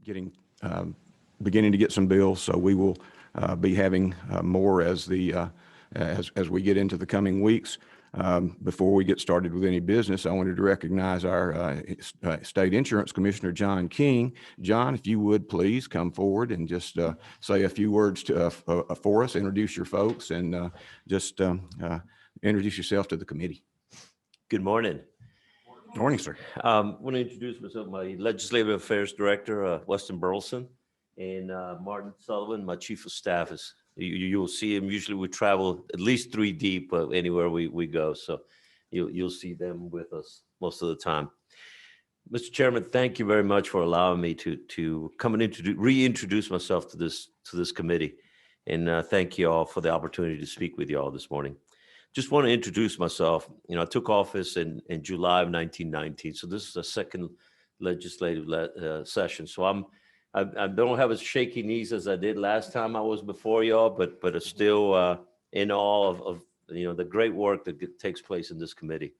getting beginning to get some bills, so we will be having more as we get into the coming weeks. Before we get started with any business, I wanted to recognize our State Insurance Commissioner, John King. John, if you would please come forward and just say a few words for us, introduce your folks, and just introduce yourself to the committee. Good morning. Morning, sir. I want to introduce myself, my Legislative Affairs Director, Weston Burleson, and Martin Sullivan, my Chief of Staff. You'll see him. Usually we travel at least 3 deep anywhere we go, so you'll see them with us most of the time. Mr. Chairman, thank you very much for allowing me to come and reintroduce myself to this committee, and thank you all for the opportunity to speak with you all this morning. Just want to introduce myself. I took office in July of 1919, so this is the second legislative session. So I don't have as shaky knees as I did last time I was before y'all, but it's still in awe of the great work that takes place in this committee.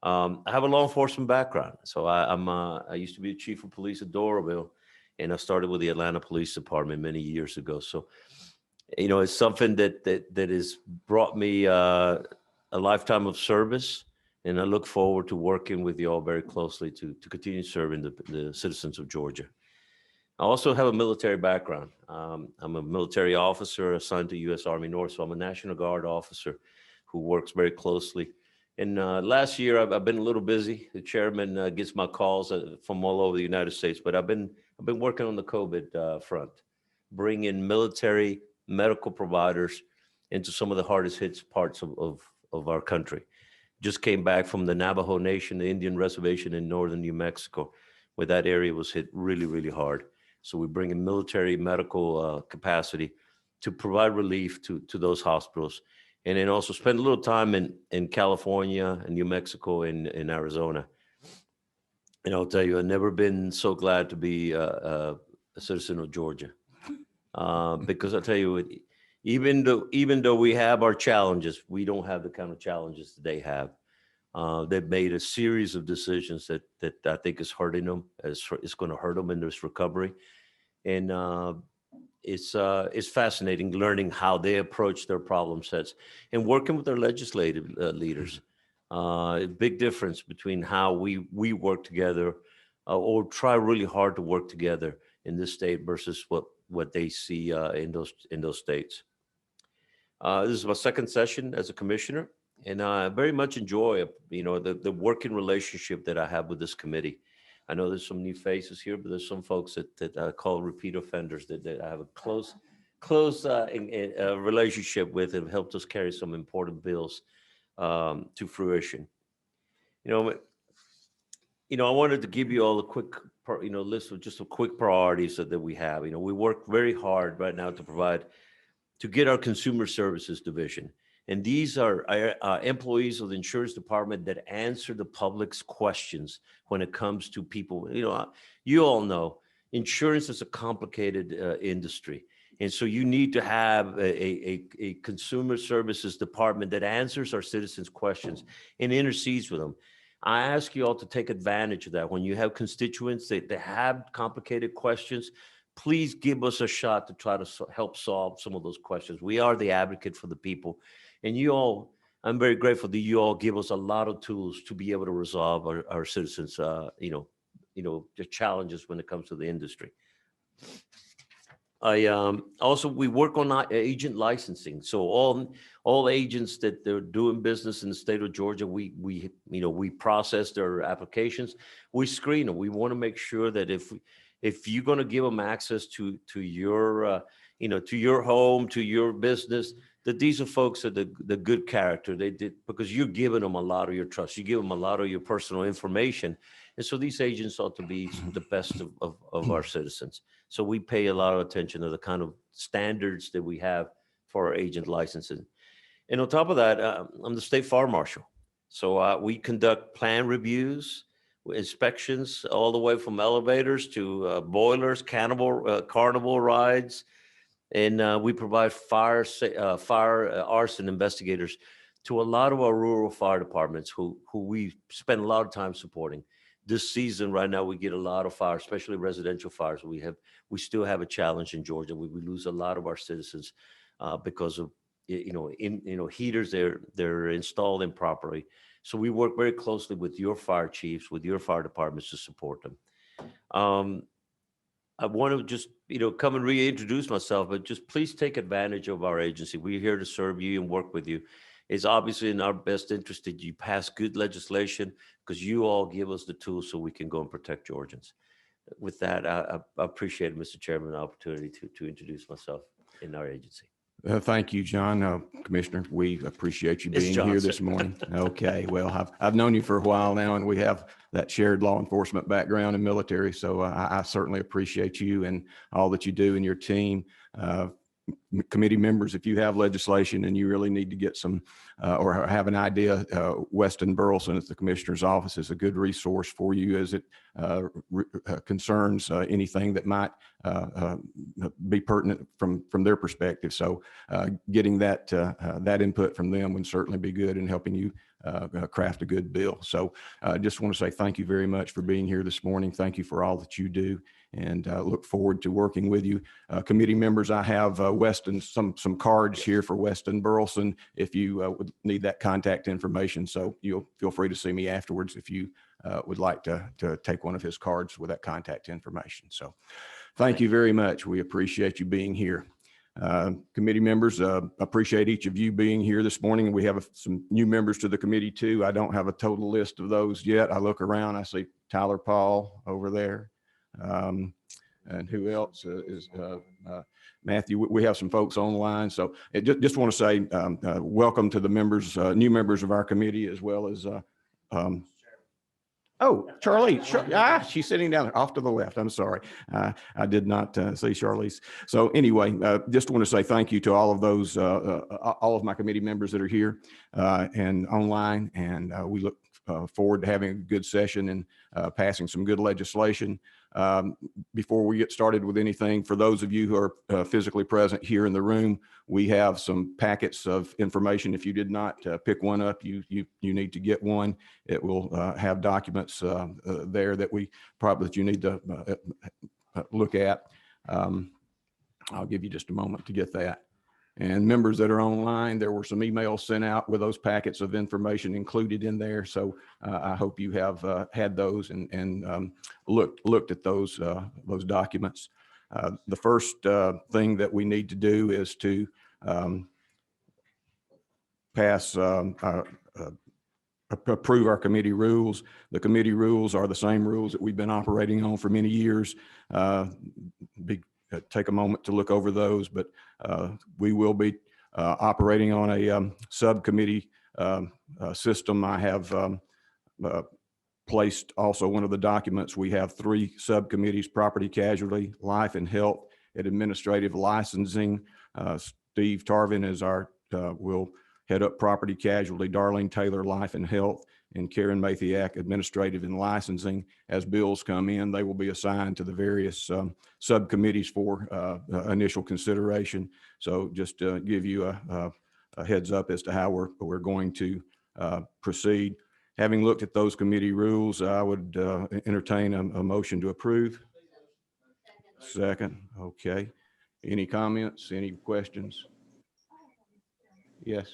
I have a law enforcement background, so I used to be the chief of police at Doraville, and I started with the Atlanta Police Department many years ago. So it's something that has brought me a lifetime of service, and I look forward to working with you all very closely to continue serving the citizens of Georgia. I also have a military background. I'm a military officer assigned to U.S. Army North, so I'm a National Guard officer who works very closely. And last year, I've been a little busy. The chairman gets my calls from all over the United States, but I've been working on the COVID front, bringing military medical providers into some of the hardest hit parts of our country. Just came back from the Navajo Nation, the Indian reservation in northern New Mexico, where that area was hit really, really hard. So we bring in military medical capacity to provide relief to those hospitals, and then also spend a little time in California and New Mexico and in Arizona. And I'll tell you, I've never been so glad to be a citizen of Georgia. Because I tell you, even though we have our challenges, we don't have the kind of challenges that they have. They've made a series of decisions that I think is hurting them. It's going to hurt them in this recovery, and it's fascinating learning how they approach their problem sets and working with their legislative leaders. Big difference between how we work together or try really hard to work together in this state versus what they see in those states. This is my second session as a commissioner, and I very much enjoy the working relationship that I have with this committee. I know there's some new faces here, but there's some folks that I call repeat offenders that I have a close relationship with, and helped us carry some important bills to fruition. I wanted to give you all a quick list of just some quick priorities that we have. We work very hard right now to get our Consumer Services Division. And these are employees of the Insurance Department that answer the public's questions when it comes to people. You all know insurance is a complicated industry. And so you need to have a Consumer Services Department that answers our citizens' questions and intercedes with them. I ask you all to take advantage of that. When you have constituents that have complicated questions, please give us a shot to try to help solve some of those questions. We are the advocate for the people. And I'm very grateful that you all give us a lot of tools to be able to resolve our citizens, the challenges when it comes to the industry. We work on agent licensing. So all agents that they're doing business in the state of Georgia, we process their applications. We screen them. We want to make sure that if you're going to give them access to your home, to your business, that these are folks that the good character. They did, because you're giving them a lot of your trust. You give them a lot of your personal information. And so these agents ought to be the best of our citizens. So we pay a lot of attention to the kind of standards that we have for our agent licensing. And on top of that, I'm the state fire marshal. So we conduct plan reviews, inspections, all the way from elevators to boilers, carnival rides. And we provide fire arson investigators to a lot of our rural fire departments who we spend a lot of time supporting. this season right now, we get a lot of fires, especially residential fires. We still have a challenge in Georgia. We lose a lot of our citizens because of, heaters, they're installed improperly. So we work very closely with your fire chiefs, with your fire departments to support them. I want to just, come and reintroduce myself, but just please take advantage of our agency. We're here to serve you and work with you. It's obviously in our best interest that you pass good legislation because you all give us the tools so we can go and protect Georgians. With that, I appreciate it, Mr. Chairman, the opportunity to introduce myself in our agency. Thank you, John. Commissioner, we appreciate you It's being here Johnson. this morning. Okay, well, I've known you for a while now, and we have that shared law enforcement background and military, so I certainly appreciate you and all that you do and your team. Committee members, if you have legislation and you really need to get some or have an idea, Weston Burleson at the Commissioner's office is a good resource for you as it concerns anything that might be pertinent from their perspective. So getting that input from them would certainly be good in helping you craft a good bill. So I just want to say thank you very much for being here this morning. Thank you for all that you do, and look forward to working with you. Committee members, I have Weston, some cards here for Weston Burleson if you would need that contact information. So you'll feel free to see me afterwards if you would like to take one of his cards with that contact information. So thank you very much. We appreciate you being here. Committee members, appreciate each of you being here this morning. We have some new members to the committee too. I don't have a total list of those yet. I look around, I see Tyler Paul over there. And who else is Matthew? We have some folks online. So just want to say welcome to the members, new members of our committee, as well as oh, Charlie, she's sitting down there off to the left. I'm sorry. I did not see Charlize. So anyway, just want to say thank you to all of those, all of my committee members that are here and online. And we look forward to having a good session and passing some good legislation. Before we get started with anything, for those of you who are physically present here in the room, we have some packets of information. If you did not pick one up, you need to get one. It will have documents there that you need to look at. I'll give you just a moment to get that. And members that are online, there were some emails sent out with those packets of information included in there. So I hope you have had those and looked at those documents. The first thing that we need to do is to approve our committee rules. The committee rules are the same rules that we've been operating on for many years. Take a moment to look over those, but we will be operating on a subcommittee system. I have placed also one of the documents. We have 3 subcommittees: property casualty, life and health, and administrative licensing. Steve Tarvin is will head up property casualty, Darlene Taylor, life and health, and Karen Mathiak, administrative and licensing. As bills come in, they will be assigned to the various subcommittees for initial consideration. So just to give you a heads up as to how we're going to proceed. Having looked at those committee rules, I would entertain a motion to approve. Second. Okay. Any comments? Any questions? Yes.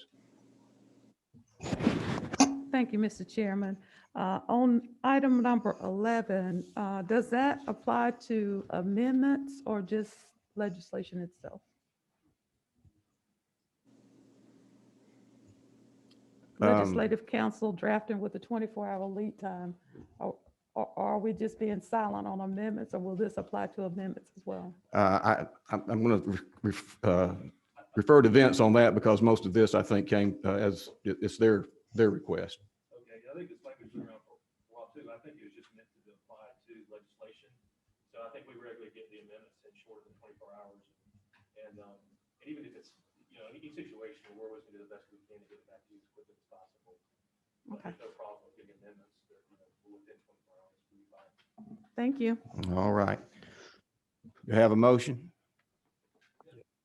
Thank you, Mr. Chairman. On item number 11, does that apply to amendments or just legislation itself? Legislative Council drafting with a 24-hour lead time. Or are we just being silent on amendments, or will this apply to amendments as well? I'm going to refer to Vince on that because most of this, I think, came as it's their request. Okay, I think this language has been around for a while too. I think it was just meant to apply to legislation. So I think we regularly get the amendments in shorter than 24 hours. And even if it's, any situation, we're always going to do the best we can to get it back to you as quickly as possible. Okay. There's no problem with getting amendments that, within 24 hours. We'll be fine. Thank you. All right. You have a motion?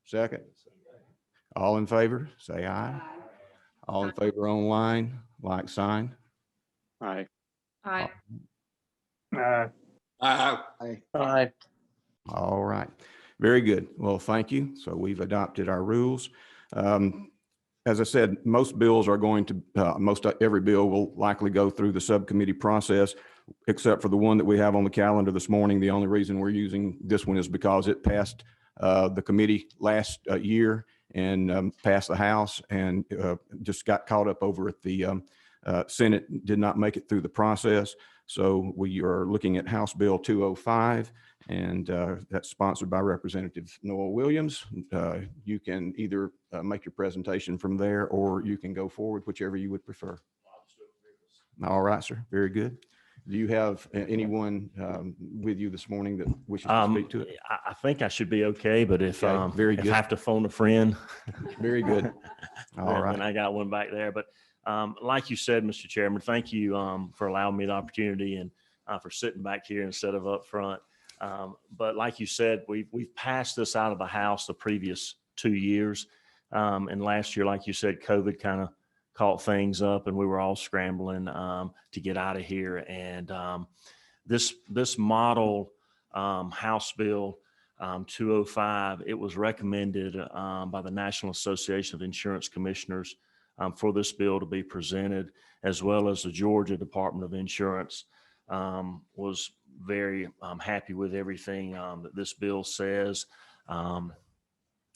Second. All in favor, say aye. All in favor online, like sign. Aye. Aye. Aye. All right. Very good. Well, thank you. So we've adopted our rules. As I said, most bills are going to, most every bill will likely go through the subcommittee process, except for the one that we have on the calendar this morning. The only reason we're using this one is because it passed the committee last year and passed the House and just got caught up over at the Senate, did not make it through the process. So we are looking at House Bill 205, and that's sponsored by Representative Noel Williams. You can either make your presentation from there, or you can go forward, whichever you would prefer. All right, sir. Very good. Do you have anyone with you this morning that wishes to speak to it? I think I should be okay, but if, Okay, very if good. I have to phone a friend. Very good. All then right. I got one back there. But like you said, Mr. Chairman, thank you for allowing me the opportunity and for sitting back here instead of up front. But like you said, we've passed this out of the House the previous 2 years. And last year, like you said, COVID kind of caught things up and we were all scrambling to get out of here. And this model House Bill 205, it was recommended by the National Association of Insurance Commissioners for this bill to be presented, as well as the Georgia Department of Insurance was very happy with everything that this bill says. And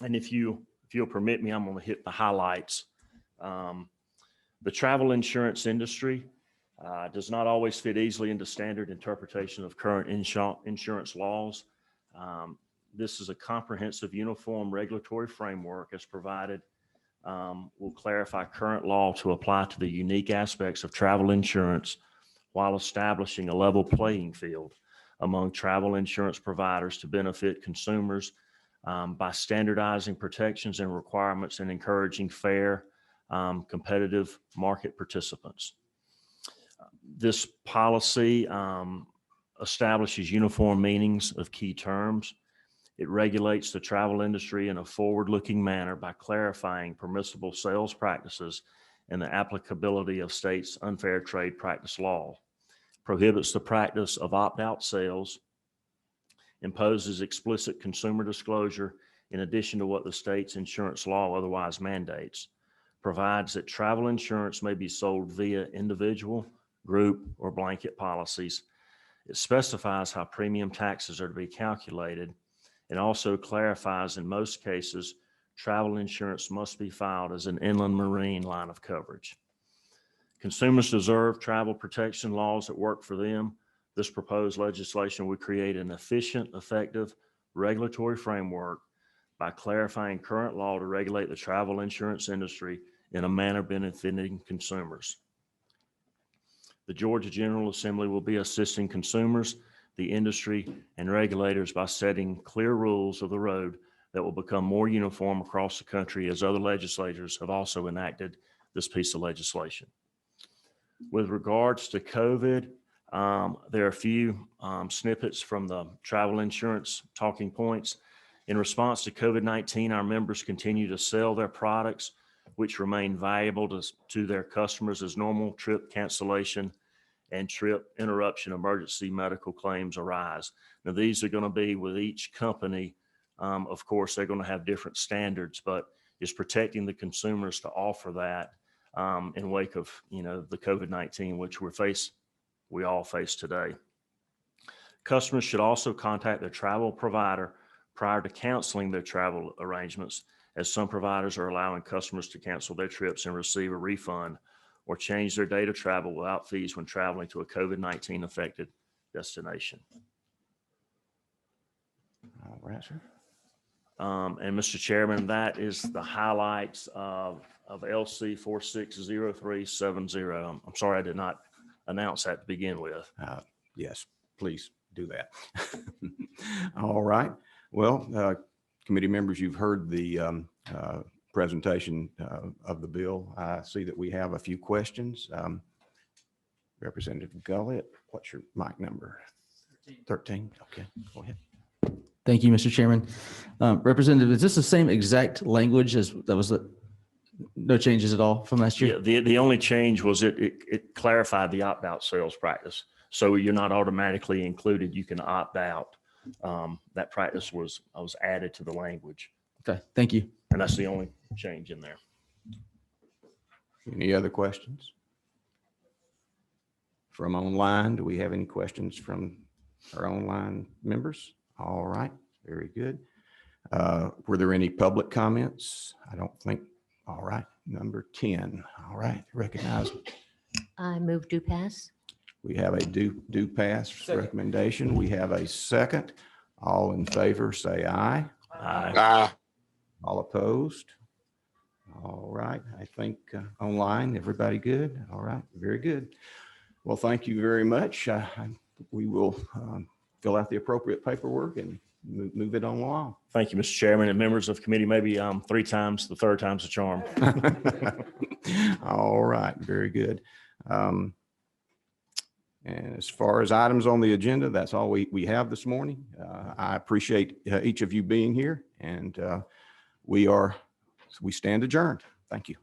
if you'll permit me, I'm going to hit the highlights. The travel insurance industry does not always fit easily into standard interpretation of current insurance laws. This is a comprehensive, uniform regulatory framework as provided will clarify current law to apply to the unique aspects of travel insurance while establishing a level playing field among travel insurance providers to benefit consumers by standardizing protections and requirements and encouraging fair, competitive market participants. This policy establishes uniform meanings of key terms. It regulates the travel industry in a forward-looking manner by clarifying permissible sales practices and the applicability of states' unfair trade practice law, prohibits the practice of opt-out sales, imposes explicit consumer disclosure in addition to what the state's insurance law otherwise mandates, provides that travel insurance may be sold via individual, group, or blanket policies. It specifies how premium taxes are to be calculated, and also clarifies in most cases, travel insurance must be filed as an inland marine line of coverage. Consumers deserve travel protection laws that work for them. This proposed legislation would create an efficient, effective regulatory framework by clarifying current law to regulate the travel insurance industry in a manner benefiting consumers. The Georgia General Assembly will be assisting consumers, the industry, and regulators by setting clear rules of the road that will become more uniform across the country, as other legislators have also enacted this piece of legislation. With regards to COVID, there are a few snippets from the travel insurance talking points. In response to COVID-19, our members continue to sell their products, which remain valuable to their customers as normal trip cancellation and trip interruption emergency medical claims arise. Now, these are going to be with each company. Of course, they're going to have different standards, but it's protecting the consumers to offer that in wake of, the COVID-19, which we all face today. Customers should also contact their travel provider prior to canceling their travel arrangements, as some providers are allowing customers to cancel their trips and receive a refund or change their date of travel without fees when traveling to a COVID-19 affected destination. All right, sir. And Mr. Chairman, that is the highlights of LC 460370. I'm sorry I did not announce that to begin with. Yes, please do that. All right. Well, committee members, you've heard the presentation of the bill. I see that we have a few questions. Representative Gullett, what's your mic number? 13. Okay, go ahead. Thank you, Mr. Chairman. Representative, is this the same exact language as that was no changes at all from last year? Yeah, the only change was it clarified the opt-out sales practice. So you're not automatically included. You can opt out. That practice was added to the language, Okay, thank you. and that's the only change in there. Any other questions? From online, do we have any questions from our online members? All right, very good. Were there any public comments? I don't think. All right, number 10. All right, recognize. I move to pass. We have a do pass recommendation. We have a second. All in favor, say aye. Aye. All opposed? All right, I think online, everybody good? All right, very good. Well, thank you very much. We will fill out the appropriate paperwork and move it on along. Thank you, Mr. Chairman, and members of committee. Maybe 3 times, the third time's the charm. All right, very good. And as far as items on the agenda, that's all we have this morning. I appreciate each of you being here, and we stand adjourned. Thank you.